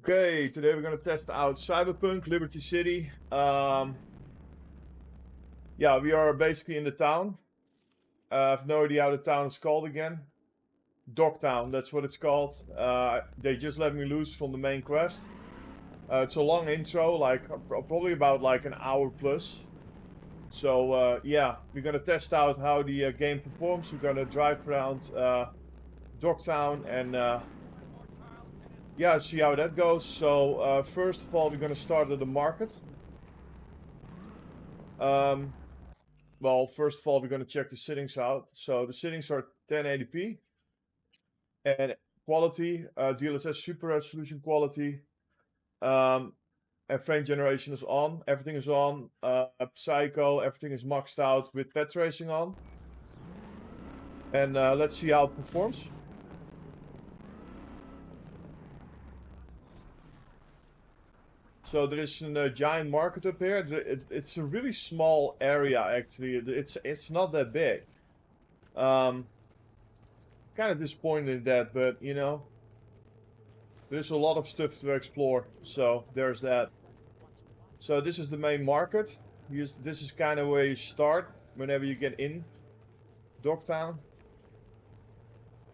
Okay, today we're gonna test out Cyberpunk, Liberty City. Yeah, we are basically in the town. I have no idea how the town is called again. Dogtown, that's what it's called. They just let me loose from the main quest. It's a long intro, like probably about like an hour plus. So yeah, we're gonna test out how the game performs. We're gonna drive around Dogtown and yeah, see how that goes. So first of all, we're gonna start at the market. Well, first of all, we're going to check the settings out. So the settings are 1080p and quality, DLSS super resolution quality, and frame generation is on. Everything is on. Psycho, everything is maxed out with pet tracing on. And let's see how it performs. So there is a giant market up here. It's a really small area actually. It's not that big. Kind of disappointed in that, but you know, there's a lot of stuff to explore. So there's that. So this is the main market. This is kind of where you start whenever you get in Dogtown.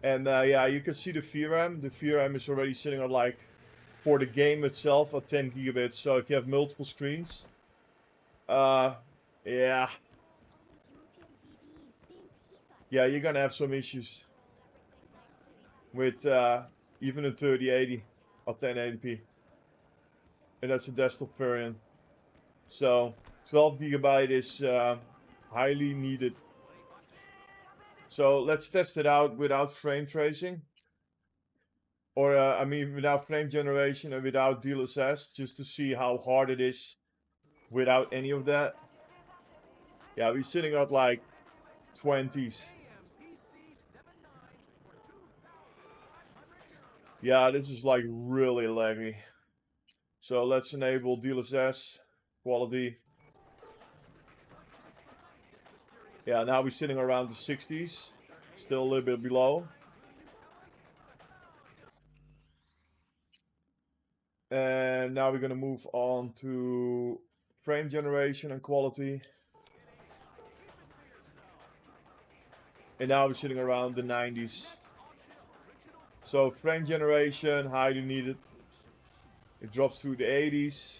And yeah, you can see the VRAM. The VRAM is already sitting on like, for the game itself, at 10 gigabits. So if you have multiple screens, yeah, you're gonna have some issues with even a 3080 or 1080p, and that's a desktop variant. So 12 gigabyte is highly needed. So let's test it out without frame tracing. Or, I mean, without frame generation and without DLSS, just to see how hard it is without any of that. Yeah, we're sitting at like 20s. Yeah, this is like really laggy. So let's enable DLSS quality. Yeah, now we're sitting around the 60s. Still a little bit below. And now we're gonna move on to frame generation and quality. And now we're sitting around the 90s. So frame generation, highly needed. It drops through the 80s.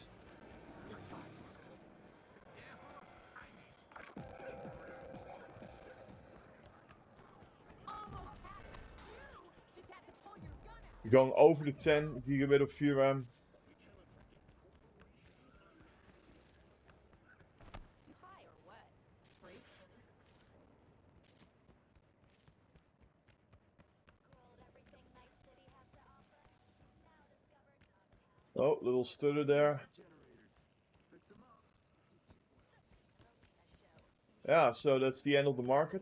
We're going over the 10 gigabit of VRAM. Oh, little stutter there. Yeah, so that's the end of the market.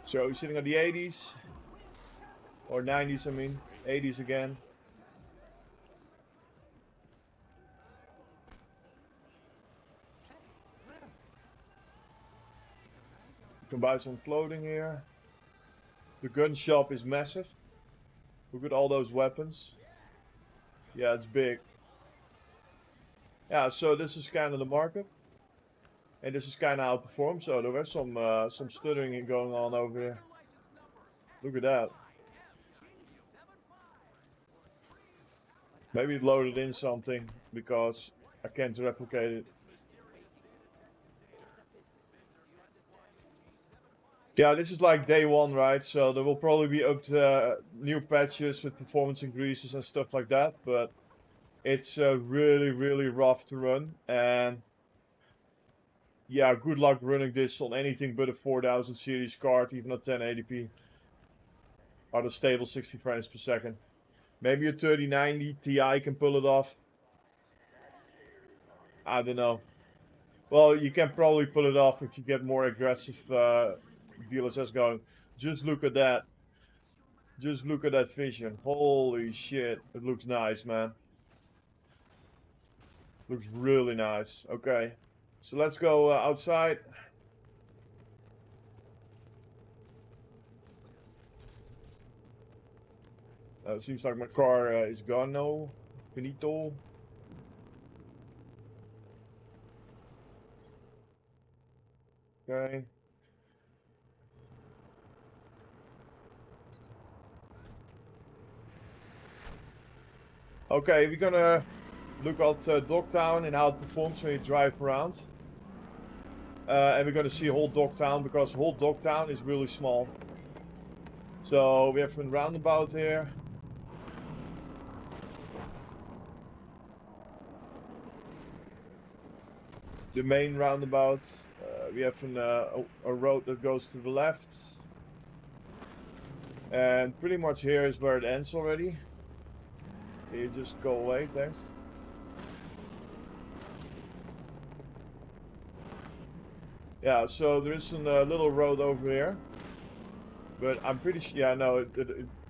So we're sitting at the 80s. Or 90s, I mean. 80s again. You can buy some clothing here. The gun shop is massive. Look at all those weapons. Yeah, it's big. Yeah, so this is kind of the market. And this is kind of how it performs. So there was some stuttering going on over here. Look at that. Maybe it loaded in something because I can't replicate it. Yeah, this is like day one, right? So there will probably be up to new patches with performance increases and stuff like that. But it's really, really rough to run. And yeah, good luck running this on anything but a 4000 series card, even a 1080p. Or the stable 60 frames per second. Maybe a 3090 Ti can pull it off. I don't know. Well, you can probably pull it off if you get more aggressive DLSS going. Just look at that. Just look at that vision. Holy shit. It looks nice, man. Looks really nice. Okay. So let's go outside. It seems like my car is gone now. Finito. Okay. Okay, we're gonna look at Dogtown and how it performs when you drive around. And we're gonna see whole Dogtown because whole Dogtown is really small. So we have a roundabout here. The main roundabout. We have a road that goes to the left. And pretty much here is where it ends already. You just go away, thanks. Yeah, so there is a little road over here. But I'm pretty sure, yeah, no,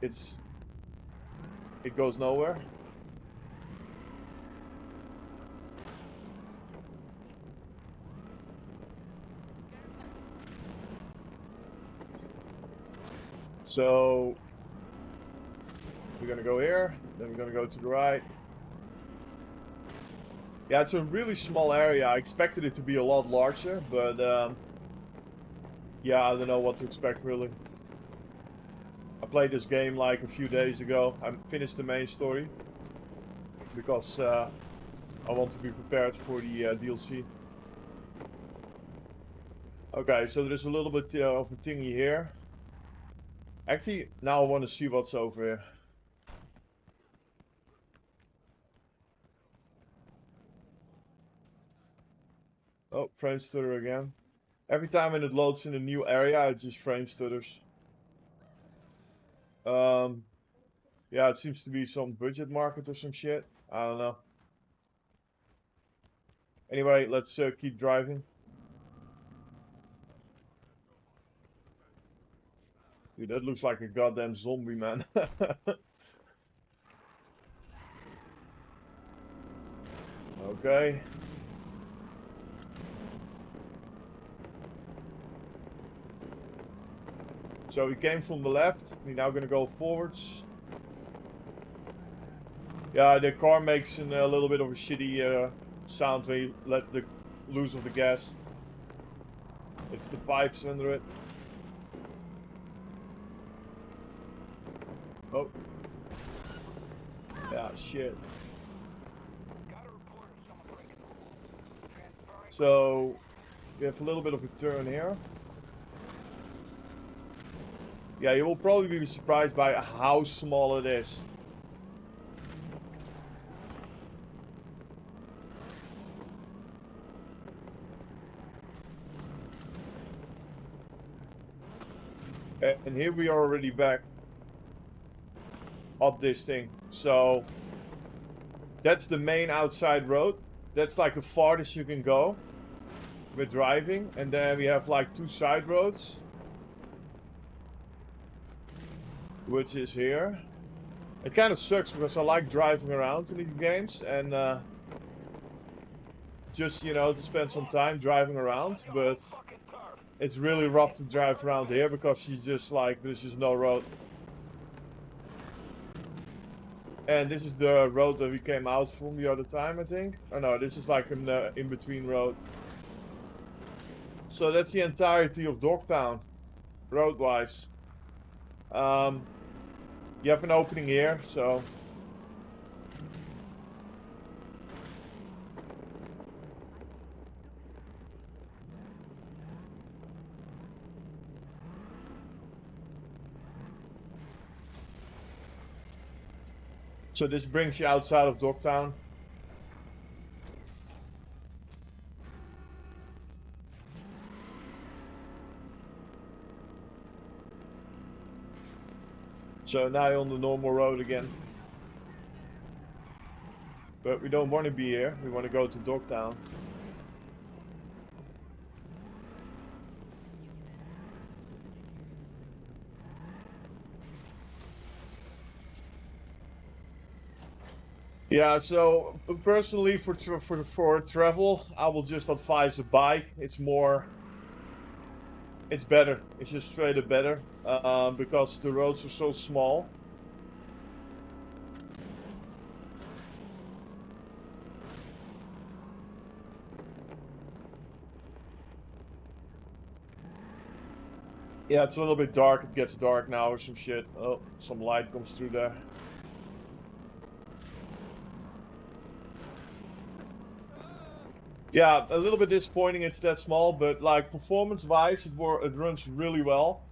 it goes nowhere. So we're gonna go here, then we're gonna go to the right. Yeah, it's a really small area. I expected it to be a lot larger, but yeah, I don't know what to expect really. I played this game like a few days ago. I finished the main story because I want to be prepared for the DLC. Okay, so there's a little bit of a thingy here. Actually, now I want to see what's over here. Oh, frame stutter again. Every time when it loads in a new area, it just frame stutters. Yeah, it seems to be some budget market or some shit. I don't know. Anyway, let's keep driving. Dude, that looks like a goddamn zombie, man. Okay. So we came from the left. We're now gonna go forwards. Yeah, the car makes a little bit of a shitty sound when you let the loose of the gas. It's the pipes under it. Oh. Yeah, shit. So we have a little bit of a turn here. Yeah, you will probably be surprised by how small it is. And here we are already back up this thing. So that's the main outside road. That's like the farthest you can go with driving. And then we have like two side roads, which is here. It kind of sucks because I like driving around in these games and just, you know, to spend some time driving around, but it's really rough to drive around here because you just like, there's just no road. And this is the road that we came out from the other time, I think. Oh no, this is like an in-between road. So that's the entirety of Dogtown, road-wise. You have an opening here, so... So this brings you outside of Dogtown. So now you're on the normal road again. But we don't want to be here. We want to go to Dogtown. Yeah, so personally for travel, I will just advise a bike. It's better. It's just straight up better because the roads are so small. Yeah, it's a little bit dark. It gets dark now or some shit. Oh, some light comes through there. Yeah, a little bit disappointing it's that small, but like performance-wise, it runs really well.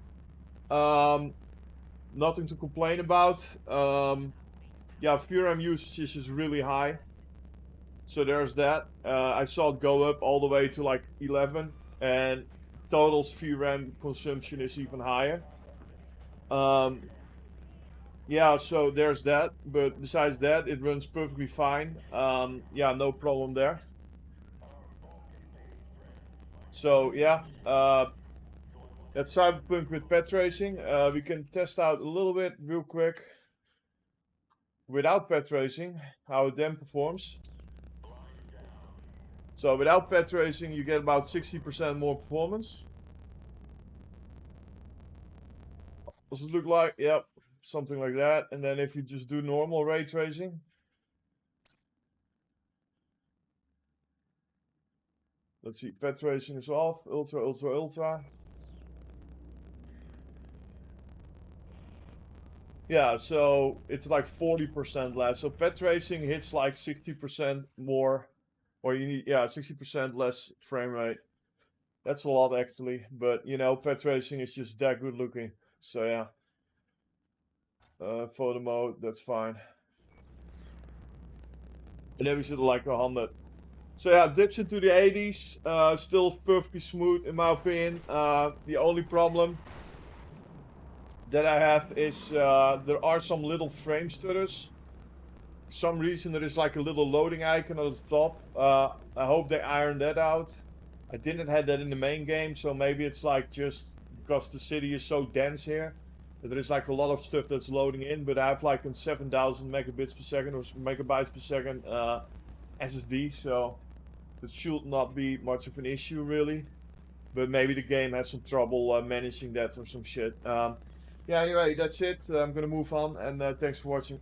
Nothing to complain about. Yeah, VRAM usage is really high. So there's that. I saw it go up all the way to like 11, and total VRAM consumption is even higher. Yeah, so there's that. But besides that, it runs perfectly fine. Yeah, no problem there. So yeah, that's Cyberpunk with pet tracing. We can test out a little bit real quick without pet tracing, how it then performs. So without pet tracing, you get about 60% more performance. Does it look like? Yep, something like that. And then if you just do normal ray tracing, let's see, pet tracing is off, ultra, ultra, ultra. Yeah, so it's like 40% less. So pet tracing hits like 60% more, or you need, yeah, 60% less frame rate. That's a lot actually, but you know, pet tracing is just that good looking. So yeah. Photo mode, that's fine. And then we should like 100. So yeah, dips into the 80s, still perfectly smooth in my opinion. The only problem that I have is there are some little frame stutters. For some reason there is like a little loading icon on the top. I hope they iron that out. I didn't have that in the main game, so maybe it's like just because the city is so dense here. There is like a lot of stuff that's loading in, but I have like a 7,000 megabits per second or megabytes per second SSD, so it should not be much of an issue really. But maybe the game has some trouble managing that or some shit. Yeah, anyway, that's it. I'm gonna move on, and thanks for watching.